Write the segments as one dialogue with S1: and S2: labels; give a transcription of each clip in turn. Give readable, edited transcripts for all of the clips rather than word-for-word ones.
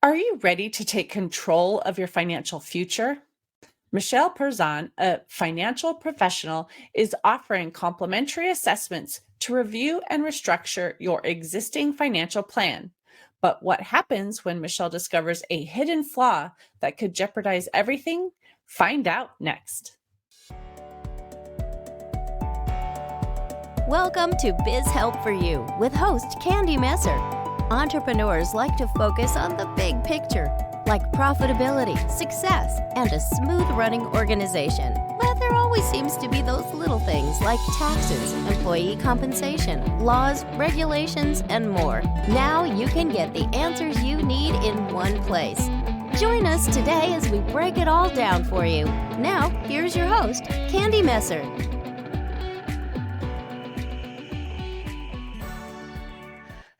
S1: Are you ready to take control of your financial future? Michelle Perzan, a financial professional, is offering complimentary assessments to review and restructure your existing financial plan. But what happens when Michelle discovers a hidden flaw that could jeopardize everything? Find out next.
S2: Welcome to Biz Help for You with host Candy Messer. Entrepreneurs like to focus on the big picture, like profitability, success, and a smooth running organization. But there always seems to be those little things like taxes, employee compensation, laws, regulations, and more. Now you can get the answers you need in one place. Join us today as we break it all down for you. Now, here's your host, Candy Messer.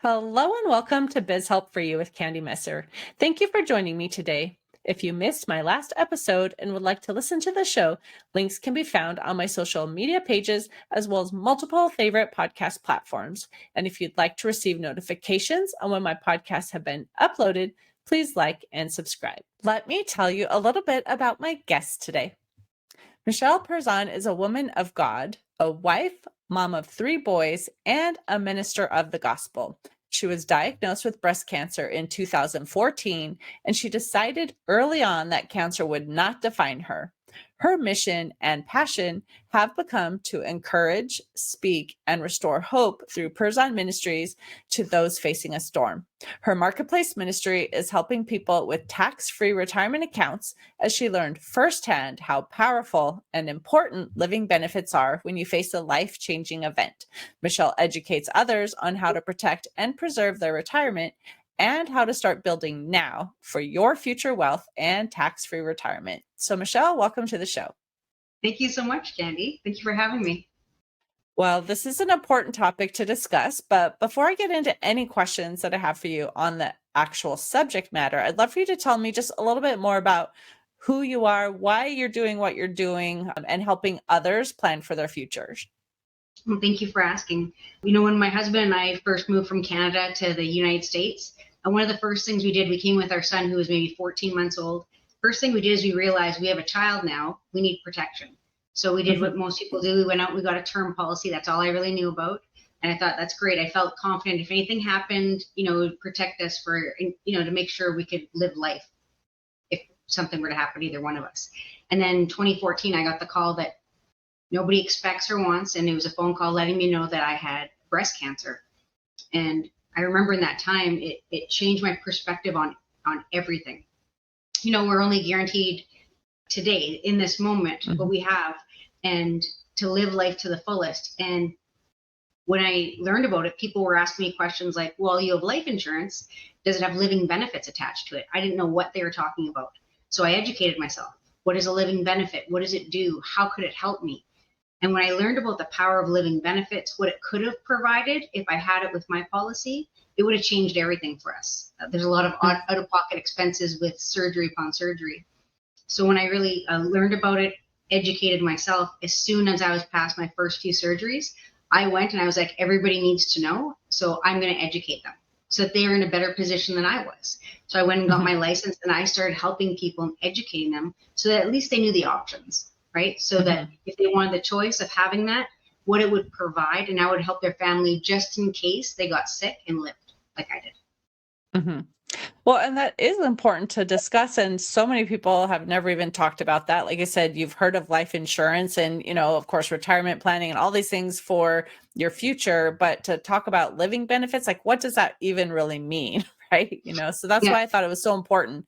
S1: Hello and welcome to Biz Help for You with Candy Messer. Thank you for joining me today. If you missed my last episode and would like to listen to the show, links can be found on my social media pages as well as multiple favorite podcast platforms. And if you'd like to receive notifications on when my podcasts have been uploaded, please like and subscribe. Let me tell you a little bit about my guest today. Michelle Perzan is a woman of God, a wife, mom of 3 boys, and a minister of the gospel. She was diagnosed with breast cancer in 2014, and she decided early on that cancer would not define her. Her mission and passion have become to encourage, speak, and restore hope through Perzan Ministries to those facing a storm. Her marketplace ministry is helping people with tax-free retirement accounts as she learned firsthand how powerful and important living benefits are when you face a life-changing event. Michelle educates others on how to protect and preserve their retirement and how to start building now for your future wealth and tax-free retirement. So Michelle, welcome to the show.
S3: Thank you so much, Candy. Thank you for having me.
S1: Well, this is an important topic to discuss, but before I get into any questions that I have for you on the actual subject matter, I'd love for you to tell me just a little bit more about who you are, why you're doing what you're doing, and helping others plan for their futures.
S3: Well, thank you for asking. You know, when my husband and I first moved from Canada to the United States, one of the first things we did, we came with our son who was maybe 14 months old. First thing we did is we realized we have a child now, we need protection. So we did what most people do. We went out, we got a term policy. That's all I really knew about. And I thought, that's great. I felt confident if anything happened, it would protect us for, to make sure we could live life if something were to happen to either one of us. And then 2014, I got the call that nobody expects or wants. And it was a phone call letting me know that I had breast cancer. And I remember in that time, it changed my perspective on everything. We're only guaranteed today in this moment what we have and to live life to the fullest. And when I learned about it, people were asking me questions like, well, you have life insurance. Does it have living benefits attached to it? I didn't know what they were talking about. So I educated myself. What is a living benefit? What does it do? How could it help me? And when I learned about the power of living benefits, what it could have provided if I had it with my policy, it would have changed everything for us. There's a lot of out-of-pocket expenses with surgery upon surgery. So when I really learned about it, educated myself, as soon as I was past my first few surgeries, I went and I was like, everybody needs to know, so I'm going to educate them so that they are in a better position than I was. So I went and got my license and I started helping people and educating them so that at least they knew the options, right? So that if they wanted the choice of having that, what it would provide and how it would help their family just in case they got sick and lived like I did.
S1: Well, and that is important to discuss. And so many people have never even talked about that. Like I said, you've heard of life insurance and, of course, retirement planning and all these things for your future. But to talk about living benefits, like what does that even really mean? Right. So that's why I thought it was so important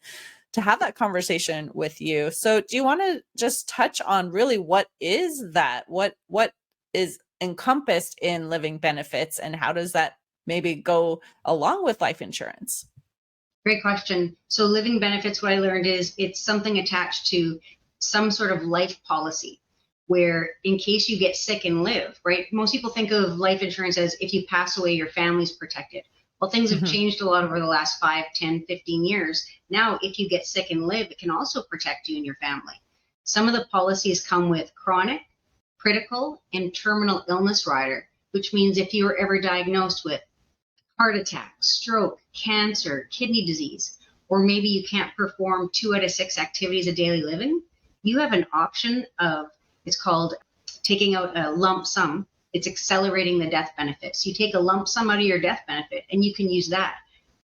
S1: to have that conversation with you. So do you want to just touch on really what is that? What is encompassed in living benefits and how does that maybe go along with life insurance?
S3: Great question. So living benefits, what I learned is it's something attached to some sort of life policy where in case you get sick and live, right? Most people think of life insurance as if you pass away, your family's protected. Well, things have changed a lot over the last 5, 10, 15 years. Now, if you get sick and live, it can also protect you and your family. Some of the policies come with chronic, critical, and terminal illness rider, which means if you were ever diagnosed with heart attack, stroke, cancer, kidney disease, or maybe you can't perform 2 out of 6 activities of daily living, you have an option of, it's called taking out a lump sum. It's accelerating the death benefit. So you take a lump sum out of your death benefit and you can use that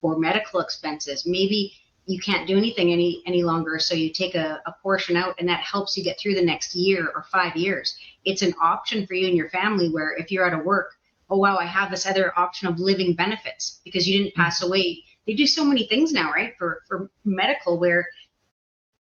S3: for medical expenses. Maybe you can't do anything any longer, so you take a portion out, and that helps you get through the next year or 5 years. It's an option for you and your family, where if you're out of work, oh wow, I have this other option of living benefits because you didn't pass away. They do so many things now, right, for medical, where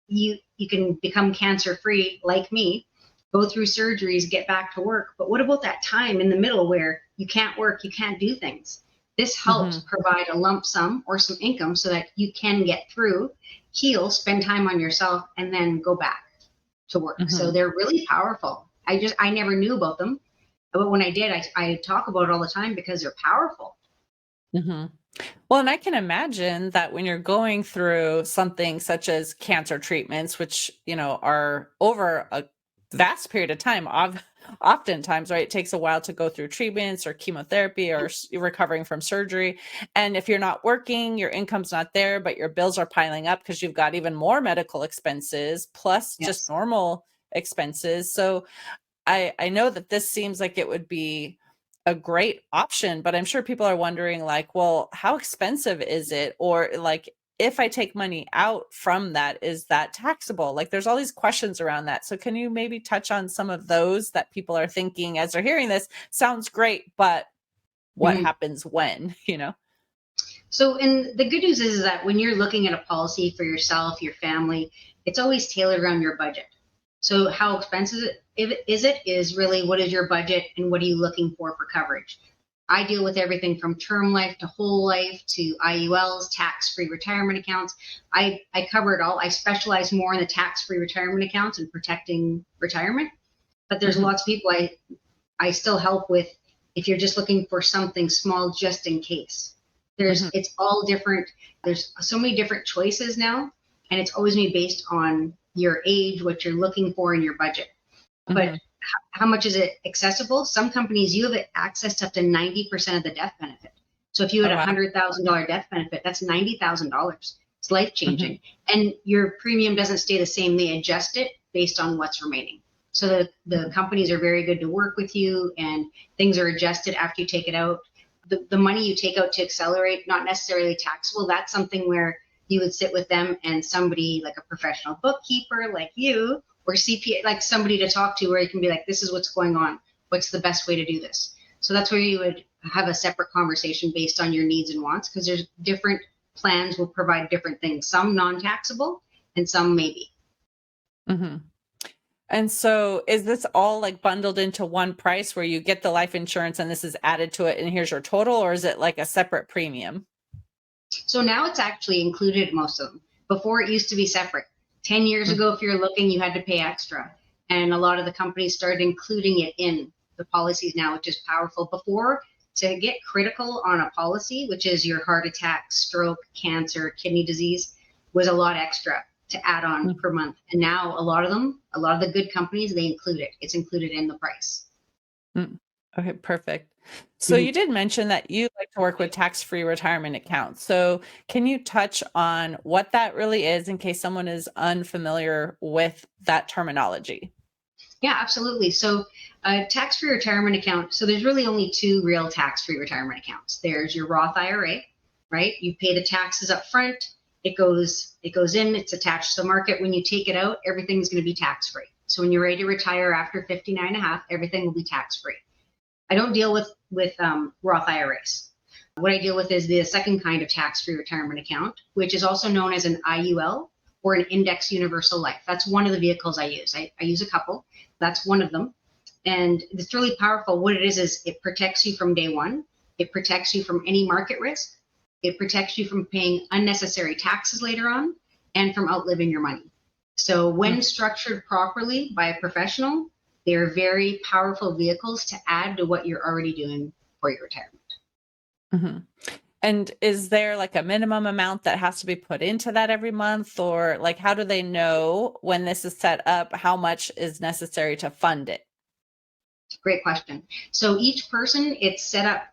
S3: you can become cancer free, like me, go through surgeries, get back to work. But what about that time in the middle where you can't work, you can't do things? This helps provide a lump sum or some income so that you can get through, heal, spend time on yourself, and then go back to work. So they're really powerful. I never knew about them, but when I did, I talk about it all the time because they're powerful.
S1: Well, and I can imagine that when you're going through something such as cancer treatments, which, are over a vast period of time, oftentimes, right, it takes a while to go through treatments or chemotherapy or recovering from surgery. And if you're not working, your income's not there, but your bills are piling up because you've got even more medical expenses plus just normal expenses. So I know that this seems like it would be a great option, but I'm sure people are wondering, like, well, how expensive is it? Or like, if I take money out from that, is that taxable? Like, there's all these questions around that. So can you maybe touch on some of those that people are thinking as they're hearing this? Sounds great, but what happens when,
S3: So, and the good news is that when you're looking at a policy for yourself, your family, it's always tailored around your budget. So how expensive is really, what is your budget and what are you looking for coverage? I deal with everything from term life to whole life to IULs, tax-free retirement accounts. I cover it all. I specialize more in the tax-free retirement accounts and protecting retirement. But there's lots of people I still help with if you're just looking for something small just in case. It's all different. There's so many different choices now, and it's always going to be based on your age, what you're looking for in your budget. But how much is it accessible? Some companies, you have access to up to 90% of the death benefit. So if you had $100,000 death benefit, that's $90,000. It's life changing. And your premium doesn't stay the same. They adjust it based on what's remaining. So the companies are very good to work with you, and things are adjusted after you take it out. The money you take out to accelerate, not necessarily taxable. That's something where you would sit with them and somebody like a professional bookkeeper like you, or CPA, like somebody to talk to, where you can be like, this is what's going on. What's the best way to do this? So that's where you would have a separate conversation based on your needs and wants, because there's different plans will provide different things, some non-taxable and some maybe.
S1: And so is this all like bundled into one price where you get the life insurance and this is added to it and here's your total, or is it like a separate premium?
S3: So now it's actually included, most of them. Before it used to be separate. 10 years ago, if you're looking, you had to pay extra. And a lot of the companies started including it in the policies now, which is powerful. Before, to get critical on a policy, which is your heart attack, stroke, cancer, kidney disease, was a lot extra to add on per month. And now a lot of the good companies, they include it. It's included in the price.
S1: Okay, perfect. So you did mention that you like to work with tax-free retirement accounts. So can you touch on what that really is in case someone is unfamiliar with that terminology?
S3: Yeah, absolutely. So a tax-free retirement account. So there's really only two real tax-free retirement accounts. There's your Roth IRA, right? You pay the taxes up front. It goes in, it's attached to the market. When you take it out, everything's going to be tax-free. So when you're ready to retire after 59 and a half, everything will be tax-free. I don't deal with Roth IRAs. What I deal with is the second kind of tax-free retirement account, which is also known as an IUL, or an index universal life. That's one of the vehicles I use. I use a couple. That's one of them. And it's really powerful. What it is it protects you from day one. It protects you from any market risk. It protects you from paying unnecessary taxes later on, and from outliving your money. So when structured properly by a professional, they're very powerful vehicles to add to what you're already doing for your retirement.
S1: And is there like a minimum amount that has to be put into that every month, or like how do they know when this is set up, how much is necessary to fund it?
S3: Great question. So each person, it's set up.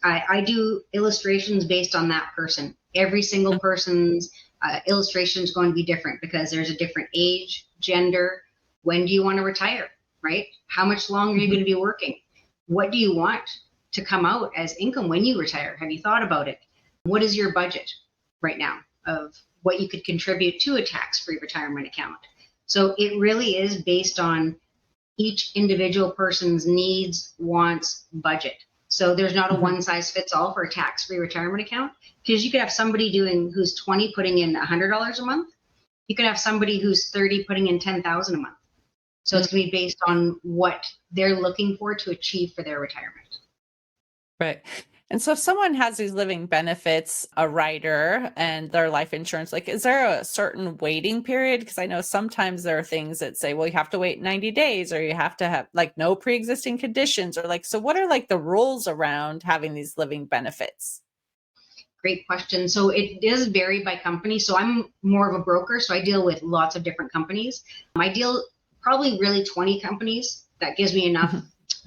S3: I do illustrations based on that person. Every single person's illustration is going to be different because there's a different age, gender. When do you want to retire, right? How much longer are you going to be working? What do you want to come out as income when you retire? Have you thought about it? What is your budget right now of what you could contribute to a tax-free retirement account? So it really is based on each individual person's needs, wants, budget. So there's not a one size fits all for a tax-free retirement account, because you could have somebody who's 20 putting in $100 a month. You could have somebody who's 30 putting in 10,000 a month. So it's going to be based on what they're looking for to achieve for their retirement.
S1: Right. And so if someone has these living benefits, a rider, and their life insurance, like, is there a certain waiting period? Because I know sometimes there are things that say, well, you have to wait 90 days, or you have to have like no pre-existing conditions, or like, so what are like the rules around having these living benefits?
S3: Great question. So it does vary by company. So I'm more of a broker, so I deal with lots of different companies. I deal probably really 20 companies. That gives me enough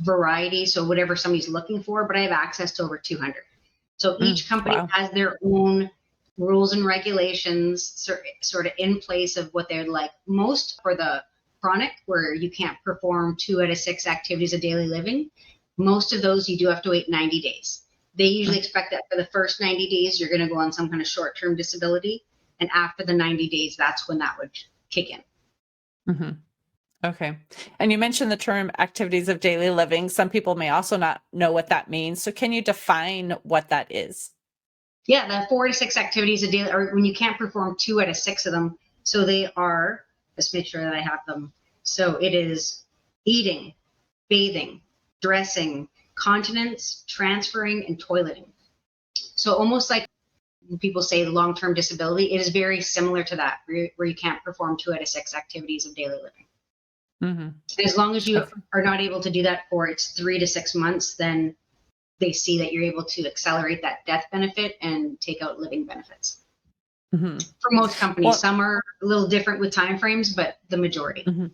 S3: variety, so whatever somebody's looking for, but I have access to over 200. So each company has their own rules and regulations sort of in place of what they'd like. Most for the chronic, where you can't perform 2 out of 6 activities of daily living, most of those you do have to wait 90 days. They usually expect that for the first 90 days, you're going to go on some kind of short-term disability. And after the 90 days, that's when that would kick in.
S1: Mm-hmm. Okay. And you mentioned the term activities of daily living. Some people may also not know what that means. So can you define what that is?
S3: Yeah, the 4 to 6 activities a day, or when you can't perform 2 out of 6 of them. So they are, let's make sure that I have them. So it is eating, bathing, dressing, continence, transferring, and toileting. So almost like when people say long-term disability, it is very similar to that, where you can't perform 2 out of 6 activities of daily living. Mm-hmm. As long as you are not able to do that for 3 to 6 months, then they see that you're able to accelerate that death benefit and take out living benefits. Mm-hmm. For most companies, some are a little different with timeframes, but the majority.
S1: Mm-hmm.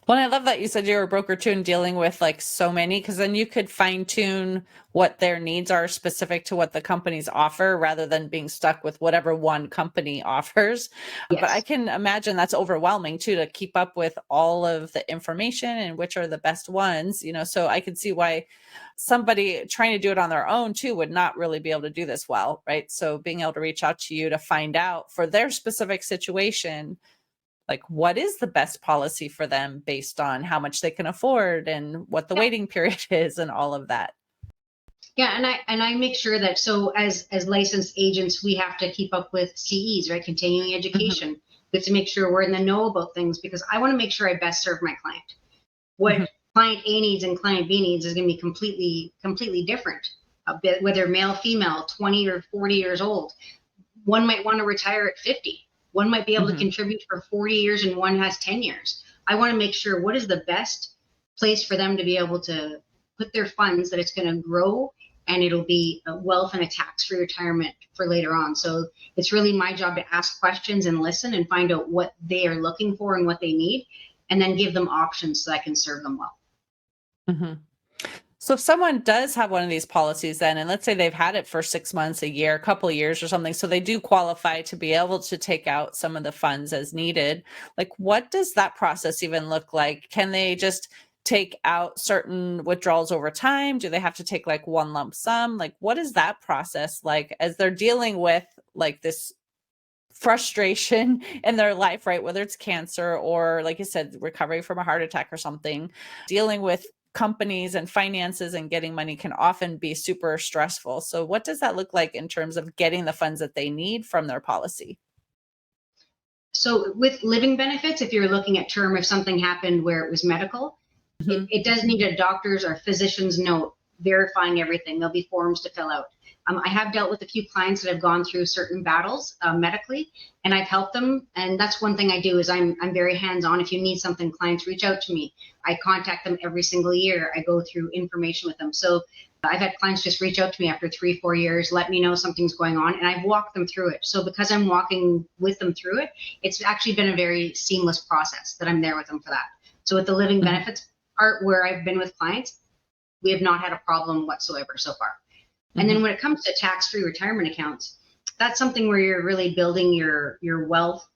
S1: Well, I love that you said you're a broker too and dealing with like so many, because then you could fine tune what their needs are specific to what the companies offer rather than being stuck with whatever one company offers. Yes. But I can imagine that's overwhelming too, to keep up with all of the information and which are the best ones, so I can see why somebody trying to do it on their own too would not really be able to do this well, right? So being able to reach out to you to find out for their specific situation, like what is the best policy for them based on how much they can afford and what the waiting period is and all of that.
S3: Yeah, and I make sure that, so as licensed agents, we have to keep up with CEs, right? Continuing education. Mm-hmm. We have to make sure we're in the know about things, because I want to make sure I best serve my client. What client A needs and client B needs is going to be completely different. Whether male, female, 20 or 40 years old. One might want to retire at 50. One might be able to contribute for 40 years and one has 10 years. I want to make sure what is the best place for them to be able to put their funds, that it's going to grow and it'll be a wealth and a tax-free retirement for later on. So it's really my job to ask questions and listen and find out what they are looking for and what they need, and then give them options so I can serve them well.
S1: Mm-hmm. So if someone does have one of these policies then, and let's say they've had it for 6 months, a year, a couple of years or something, so they do qualify to be able to take out some of the funds as needed, like what does that process even look like? Can they just take out certain withdrawals over time? Do they have to take like one lump sum? Like what is that process like as they're dealing with like this frustration in their life, right? Whether it's cancer or, like you said, recovery from a heart attack or something, dealing with companies and finances and getting money can often be super stressful. So what does that look like in terms of getting the funds that they need from their policy?
S3: So with living benefits, if you're looking at term, if something happened where it was medical, it does need a doctor's or physician's note verifying everything. There'll be forms to fill out. I have dealt with a few clients that have gone through certain battles medically, and I've helped them. And that's one thing I do is I'm very hands-on. If you need something, clients reach out to me. I contact them every single year. I go through information with them. So I've had clients just reach out to me after 3-4 years, let me know something's going on, and I've walked them through it. So because I'm walking with them through it, it's actually been a very seamless process that I'm there with them for that. So with the living benefits part, where I've been with clients, we have not had a problem whatsoever so far. And then when it comes to tax-free retirement accounts, that's something where you're really building your wealth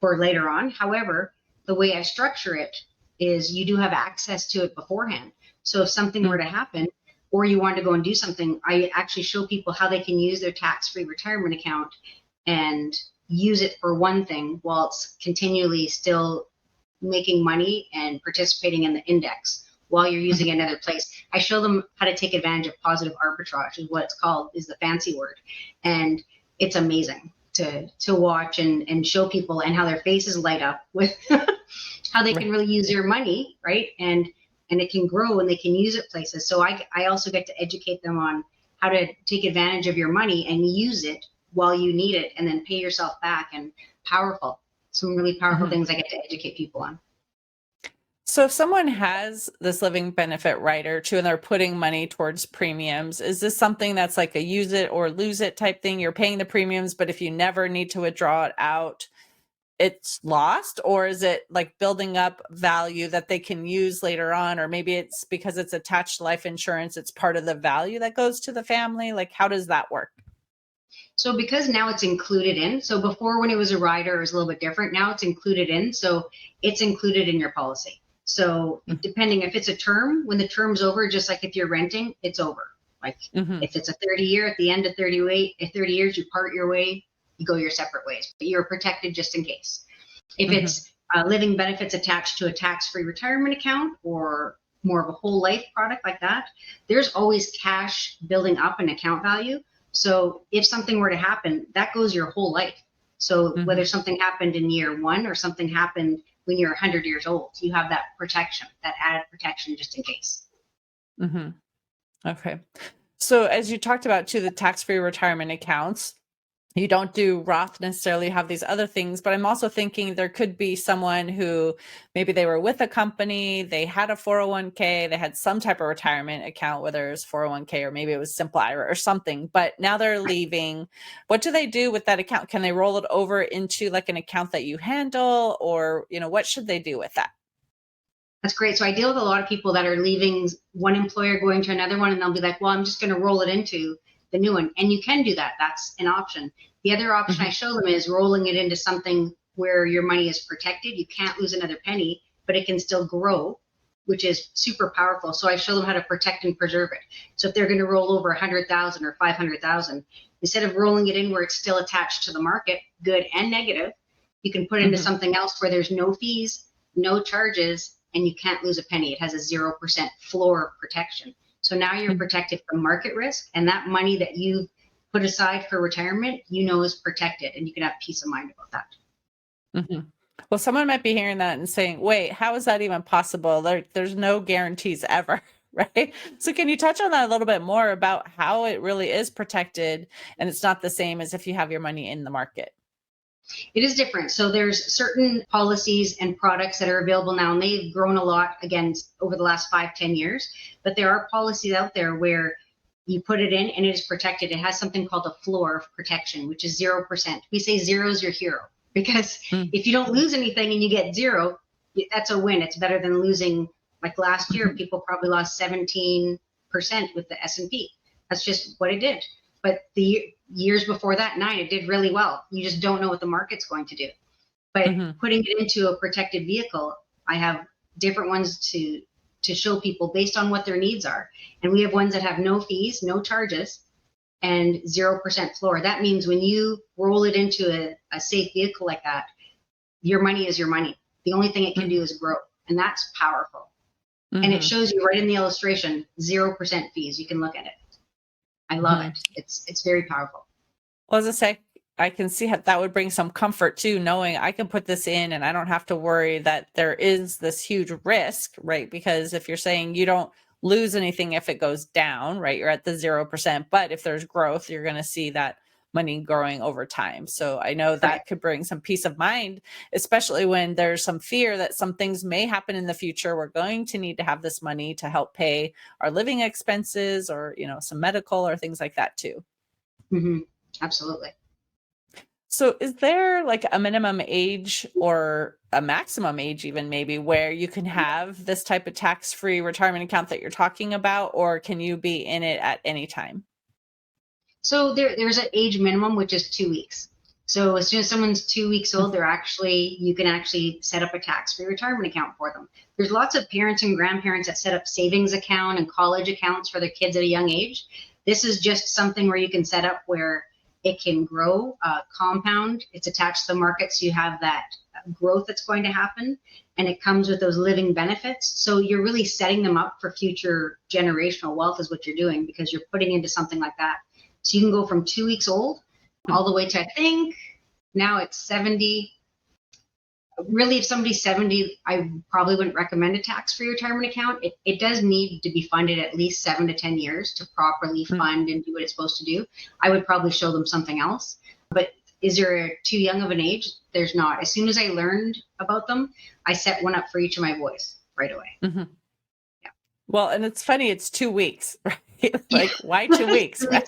S3: for later on. However, the way I structure it is you do have access to it beforehand. So if something were to happen or you want to go and do something, I actually show people how they can use their tax-free retirement account and use it for one thing while it's continually still making money and participating in the index while you're using another place. I show them how to take advantage of positive arbitrage, is what it's called, is the fancy word. And it's amazing to watch and show people, and how their faces light up with how they can really use their money, right? And it can grow and they can use it places. So I also get to educate them on how to take advantage of your money and use it while you need it, and then pay yourself back. And some really powerful things I get to educate people on.
S1: So if someone has this living benefit rider too, and they're putting money towards premiums, is this something that's like a use it or lose it type thing? You're paying the premiums, but if you never need to withdraw it out, it's lost? Or is it like building up value that they can use later on? Or maybe it's because it's attached to life insurance, it's part of the value that goes to the family. Like, how does that work?
S3: So because now it's included in, so before when it was a rider, it was a little bit different. Now it's included in, so it's included in your policy. So depending if it's a term, when the term's over, just like if you're renting, it's over. Like if it's a 30 year, at the end of 30 years, you part your way, you go your separate ways, but you're protected just in case. If it's living benefits attached to a tax-free retirement account or more of a whole life product like that, there's always cash building up an account value. So if something were to happen, that goes your whole life. So whether something happened in year one or something happened when you're 100 years old, you have that protection, that added protection just in case.
S1: Okay. So as you talked about too, the tax-free retirement accounts, you don't do Roth necessarily, have these other things, but I'm also thinking there could be someone who maybe they were with a company, they had a 401k, they had some type of retirement account, whether it's 401k or maybe it was simple IRA or something, but now they're leaving. What do they do with that account? Can they roll it over into like an account that you handle, or, what should they do with that?
S3: That's great. So I deal with a lot of people that are leaving one employer, going to another one, and they'll be like, well, I'm just going to roll it into the new one. And you can do that. That's an option. The other option I show them is rolling it into something where your money is protected. You can't lose another penny, but it can still grow, which is super powerful. So I show them how to protect and preserve it. So if they're going to roll over 100,000 or 500,000, instead of rolling it in where it's still attached to the market, good and negative, you can put it into something else where there's no fees, no charges, and you can't lose a penny. It has a 0% floor protection. So now you're protected from market risk, and that money that you put aside for retirement, is protected, and you can have peace of mind about that.
S1: Well, someone might be hearing that and saying, wait, how is that even possible? There's no guarantees ever, right? So can you touch on that a little bit more about how it really is protected and it's not the same as if you have your money in the market?
S3: It is different. So there's certain policies and products that are available now, and they've grown a lot again over the last 5-10 years. But there are policies out there where you put it in and it is protected. It has something called a floor of protection, which is 0%. We say zero is your hero, because if you don't lose anything and you get zero, that's a win. It's better than losing. Like last year, people probably lost 17% with the S&P. That's just what it did. But the years before that, 9, it did really well. You just don't know what the market's going to do. But putting it into a protected vehicle, I have different ones to show people based on what their needs are. And we have ones that have no fees, no charges, and 0% floor. That means when you roll it into a safe vehicle like that, your money is your money. The only thing it can do is grow. And that's powerful. And it shows you right in the illustration, 0% fees. You can look at it. I love it. It's very powerful.
S1: Well, as I say, I can see how that would bring some comfort too, knowing I can put this in and I don't have to worry that there is this huge risk, right? Because if you're saying you don't lose anything if it goes down, right? You're at the 0%, but if there's growth, you're going to see that money growing over time. So I know that could bring some peace of mind, especially when there's some fear that some things may happen in the future. We're going to need to have this money to help pay our living expenses or, some medical or things like that too.
S3: Absolutely.
S1: So is there like a minimum age or a maximum age even maybe where you can have this type of tax-free retirement account that you're talking about, or can you be in it at any time?
S3: So there's an age minimum, which is 2 weeks. So as soon as someone's 2 weeks old, you can actually set up a tax-free retirement account for them. There's lots of parents and grandparents that set up savings account and college accounts for their kids at a young age. This is just something where you can set up where it can grow, compound. It's attached to the market, so you have that growth that's going to happen, and it comes with those living benefits. So you're really setting them up for future generational wealth is what you're doing, because you're putting into something like that. So you can go from 2 weeks old all the way to, I think now it's 70. Really, if somebody's 70, I probably wouldn't recommend a tax-free retirement account. It does need to be funded at least 7 to 10 years to properly fund and do what it's supposed to do. I would probably show them something else. But is there too young of an age? There's not. As soon as I learned about them, I set one up for each of my boys right away.
S1: Mm-hmm. Yeah. Well, and it's funny, it's 2 weeks, right? Like, why 2 weeks? Right?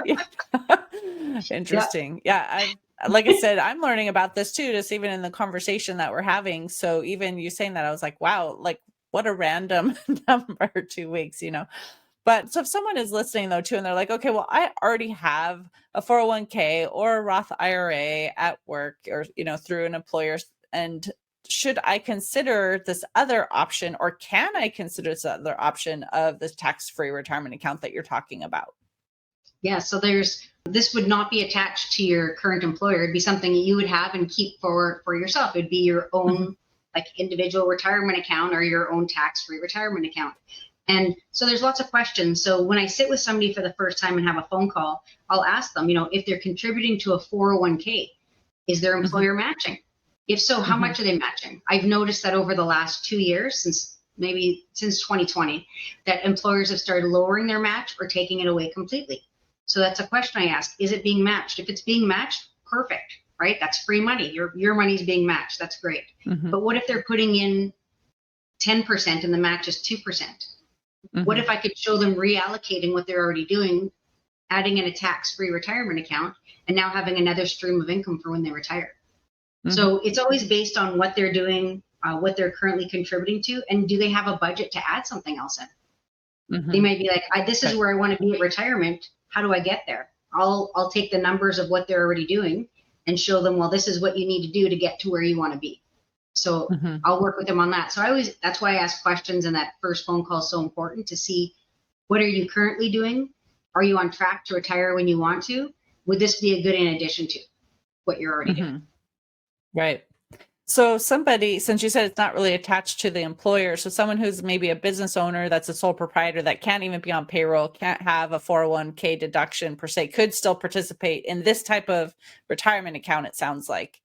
S1: Yeah. Interesting. Yeah. Like I said, I'm learning about this too, just even in the conversation that we're having. So even you saying that, I was like, wow, like what a random number, 2 weeks, But so if someone is listening though too, and they're like, okay, well, I already have a 401k or a Roth IRA at work or, through an employer, and should I consider this other option, or can I consider this other option of this tax-free retirement account that you're talking about?
S3: Yeah, so this would not be attached to your current employer. It'd be something you would have and keep for yourself. It'd be your own like individual retirement account or your own tax-free retirement account. And so there's lots of questions. So when I sit with somebody for the first time and have a phone call, I'll ask them, if they're contributing to a 401k, is their employer matching? If so, how much are they matching? I've noticed that over the last 2 years, since 2020, that employers have started lowering their match or taking it away completely. So that's a question I ask. Is it being matched? If it's being matched, perfect, right? That's free money. Your money's being matched. That's great. But what if they're putting in 10% and the match is 2%? What if I could show them reallocating what they're already doing, adding in a tax-free retirement account, and now having another stream of income for when they retire? So it's always based on what they're doing, what they're currently contributing to, and do they have a budget to add something else in? They might be like, this is where I want to be at retirement. How do I get there? I'll take the numbers of what they're already doing and show them, well, this is what you need to do to get to where you want to be. So I'll work with them on that. So that's why I ask questions, and that first phone call is so important to see, what are you currently doing? Are you on track to retire when you want to? Would this be a good in addition to what you're already doing?
S1: Right. So somebody, since you said it's not really attached to the employer, so someone who's maybe a business owner that's a sole proprietor that can't even be on payroll, can't have a 401k deduction per se, could still participate in this type of retirement account, it sounds like.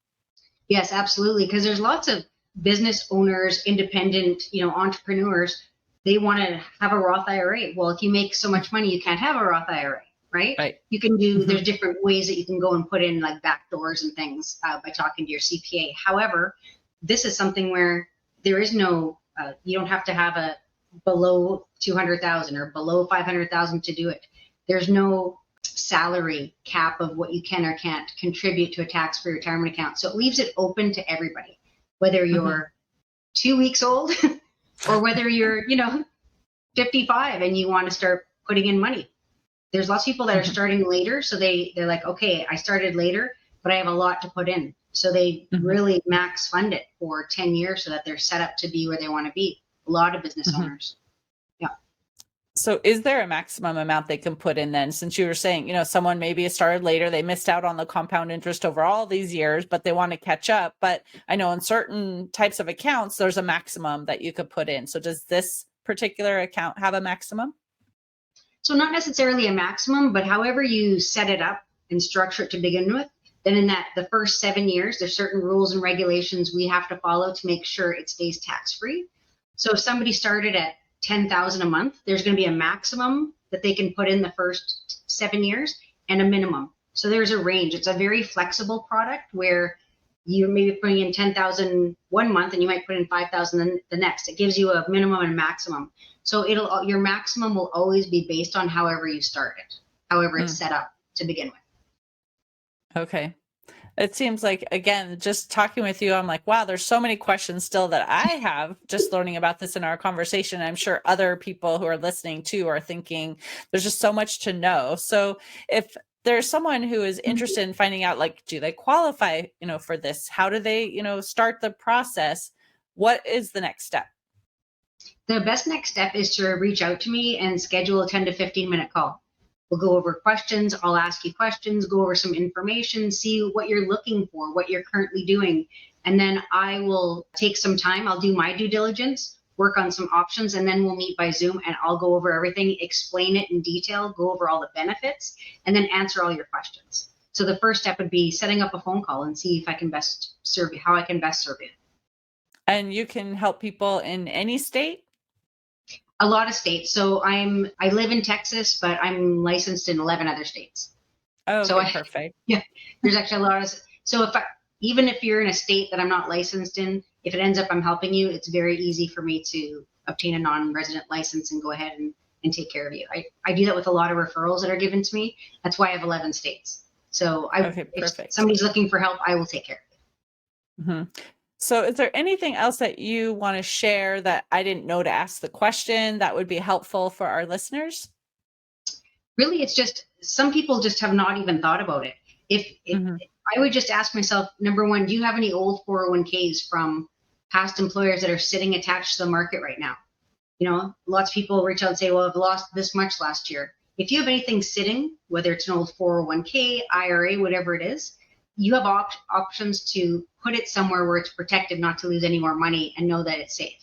S3: Yes, absolutely. Because there's lots of business owners, independent, entrepreneurs. They want to have a Roth IRA. Well, if you make so much money, you can't have a Roth IRA. Right? You can do, there's different ways that you can go and put in like back doors and things by talking to your CPA. However, this is something where there is no, you don't have to have a below 200,000 or below 500,000 to do it. There's no salary cap of what you can or can't contribute to a tax-free retirement account. So it leaves it open to everybody, whether you're 2 weeks old or whether you're, 55 and you want to start putting in money. There's lots of people that are starting later. So they're like, okay, I started later, but I have a lot to put in. So they really max fund it for 10 years so that they're set up to be where they want to be. A lot of business owners. Yeah.
S1: So is there a maximum amount they can put in then? Since you were saying, someone maybe started later, they missed out on the compound interest over all these years, but they want to catch up. But I know in certain types of accounts, there's a maximum that you could put in. So does this particular account have a maximum?
S3: So not necessarily a maximum, but however you set it up and structure it to begin with, then in the first 7 years, there's certain rules and regulations we have to follow to make sure it stays tax-free. So if somebody started at $10,000 a month, there's going to be a maximum that they can put in the first 7 years and a minimum. So there's a range. It's a very flexible product where you may be putting in 10,000 one month and you might put in 5,000 the next. It gives you a minimum and a maximum. So your maximum will always be based on however you started, however it's set up to begin with.
S1: Okay. It seems like, again, just talking with you, I'm like, wow, there's so many questions still that I have just learning about this in our conversation. I'm sure other people who are listening too are thinking there's just so much to know. So if there's someone who is interested in finding out, like, do they qualify, for this? How do they, start the process? What is the next step?
S3: The best next step is to reach out to me and schedule a 10 to 15-minute call. We'll go over questions. I'll ask you questions, go over some information, see what you're looking for, what you're currently doing. And then I will take some time. I'll do my due diligence, work on some options, and then we'll meet by Zoom and I'll go over everything, explain it in detail, go over all the benefits, and then answer all your questions. So the first step would be setting up a phone call and see if I can best serve you, how I can best serve you.
S1: And you can help people in any state?
S3: A lot of states. So I live in Texas, but I'm licensed in 11 other states.
S1: Oh,
S3: So
S1: okay, perfect.
S3: yeah, there's actually a lot of, so even if you're in a state that I'm not licensed in, if it ends up I'm helping you, it's very easy for me to obtain a non-resident license and go ahead and take care of you. I do that with a lot of referrals that are given to me. That's why I have 11 states. So
S1: Okay,
S3: if
S1: perfect.
S3: somebody's looking for help, I will take care of it.
S1: Mhm. So is there anything else that you want to share that I didn't know to ask the question that would be helpful for our listeners?
S3: Really, it's just some people just have not even thought about it. If
S1: Mhm.
S3: I would just ask myself, number one, do you have any old 401ks from past employers that are sitting attached to the market right now? Lots of people reach out and say, well, I've lost this much last year. If you have anything sitting, whether it's an old 401k, IRA, whatever it is, you have options to put it somewhere where it's protected, not to lose any more money and know that it's safe.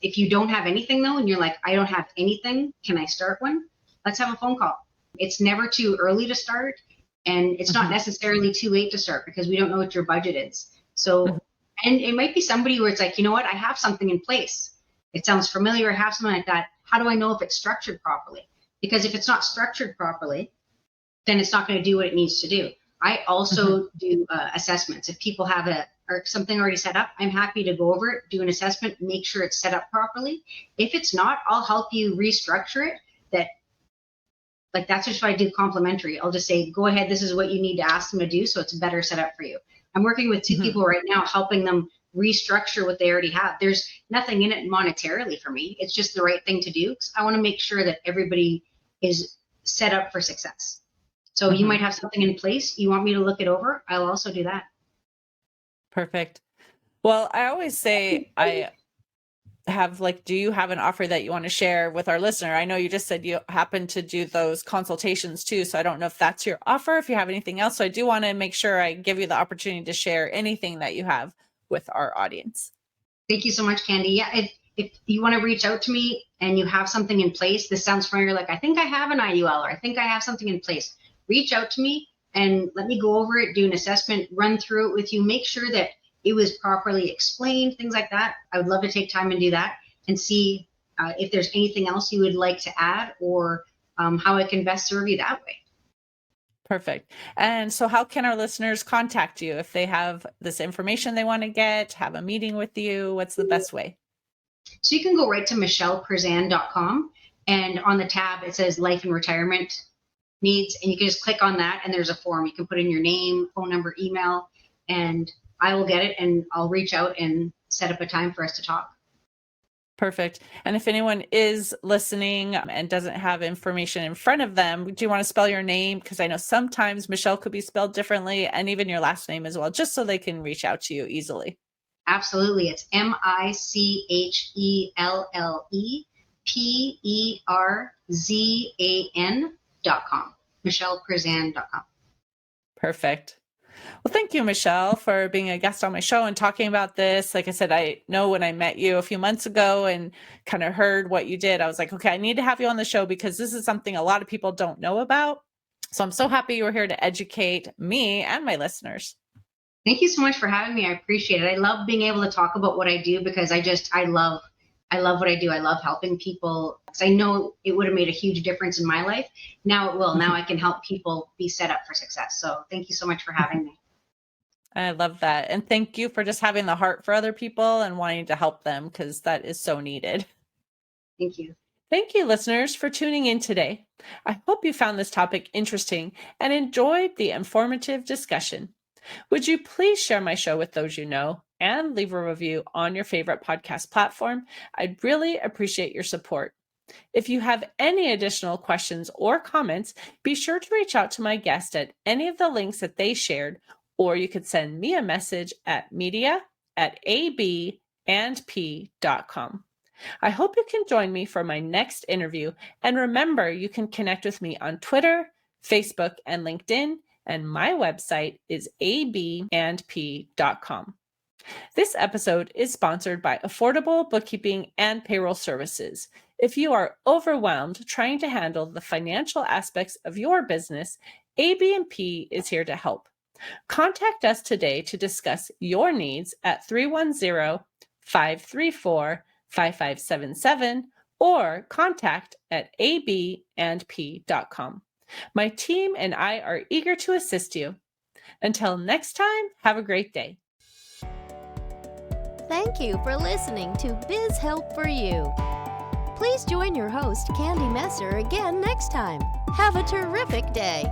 S3: If you don't have anything though, and you're like, I don't have anything, can I start one? Let's have a phone call. It's never too early to start, and it's not
S1: Mhm.
S3: necessarily too late to start because we don't know what your budget is.
S1: Mhm.
S3: So, and it might be somebody where it's like, you know what, I have something in place. It sounds familiar, I have something like that. How do I know if it's structured properly? Because if it's not structured properly, then it's not going to do what it needs to do. I
S1: Mhm.
S3: also do assessments. If people have or something already set up, I'm happy to go over it, do an assessment, make sure it's set up properly. If it's not, I'll help you restructure it. That's just what I do complimentary. I'll just say, go ahead, this is what you need to ask them to do so it's better set up for you. I'm working with 2
S1: Mhm.
S3: people right now, helping them restructure what they already have. There's nothing in it monetarily for me. It's just the right thing to do because I want to make sure that everybody is set up for success. So you might
S1: Mhm.
S3: have something in place. You want me to look it over? I'll also do that.
S1: Perfect. Well, I always say I have, like, do you have an offer that you want to share with our listener? I know you just said you happen to do those consultations too, so I don't know if that's your offer, if you have anything else. So I do want to make sure I give you the opportunity to share anything that you have with our audience.
S3: Thank you so much, Candy. Yeah, if you want to reach out to me and you have something in place, this sounds familiar, like I think I have an IUL or I think I have something in place, reach out to me and let me go over it, do an assessment, run through it with you, make sure that it was properly explained, things like that. I would love to take time and do that and see if there's anything else you would like to add or how I can best serve you that way.
S1: Perfect. And so how can our listeners contact you if they have this information they want to get, have a meeting with you? What's the best way?
S3: So you can go right to michelleperzan.com and on the tab it says life and retirement needs, and you can just click on that and there's a form. You can put in your name, phone number, email, and I will get it and I'll reach out and set up a time for us to talk.
S1: Perfect. And if anyone is listening and doesn't have information in front of them, do you want to spell your name? Because I know sometimes Michelle could be spelled differently, and even your last name as well, just so they can reach out to you easily.
S3: Absolutely. It's MichellePerzan.com. MichellePerzan.com.
S1: Perfect. Well, thank you, Michelle, for being a guest on my show and talking about this. Like I said, I know when I met you a few months ago and kind of heard what you did, I was like, okay, I need to have you on the show because this is something a lot of people don't know about. So I'm so happy you were here to educate me and my listeners.
S3: Thank you so much for having me. I appreciate it. I love being able to talk about what I do because I love what I do. I love helping people because I know it would have made a huge difference in my life. Now it will. Now I can help people be set up for success. So thank you so much for having me.
S1: I love that. And thank you for just having the heart for other people and wanting to help them because that is so needed.
S3: Thank you.
S1: Thank you, listeners, for tuning in today. I hope you found this topic interesting and enjoyed the informative discussion. Would you please share my show with those you know and leave a review on your favorite podcast platform? I'd really appreciate your support. If you have any additional questions or comments, be sure to reach out to my guest at any of the links that they shared, or you could send me a message at media@abandp.com. I hope you can join me for my next interview, and remember, you can connect with me on Twitter, Facebook, and LinkedIn, and my website is abandp.com. This episode is sponsored by Affordable Bookkeeping and Payroll Services. If you are overwhelmed trying to handle the financial aspects of your business, AB&P is here to help. Contact us today to discuss your needs at 310-534-5577 or contact@abandp.com. My team and I are eager to assist you. Until next time, have a great day.
S2: Thank you for listening to Biz Help for You. Please join your host, Candy Messer, again next time. Have a terrific day.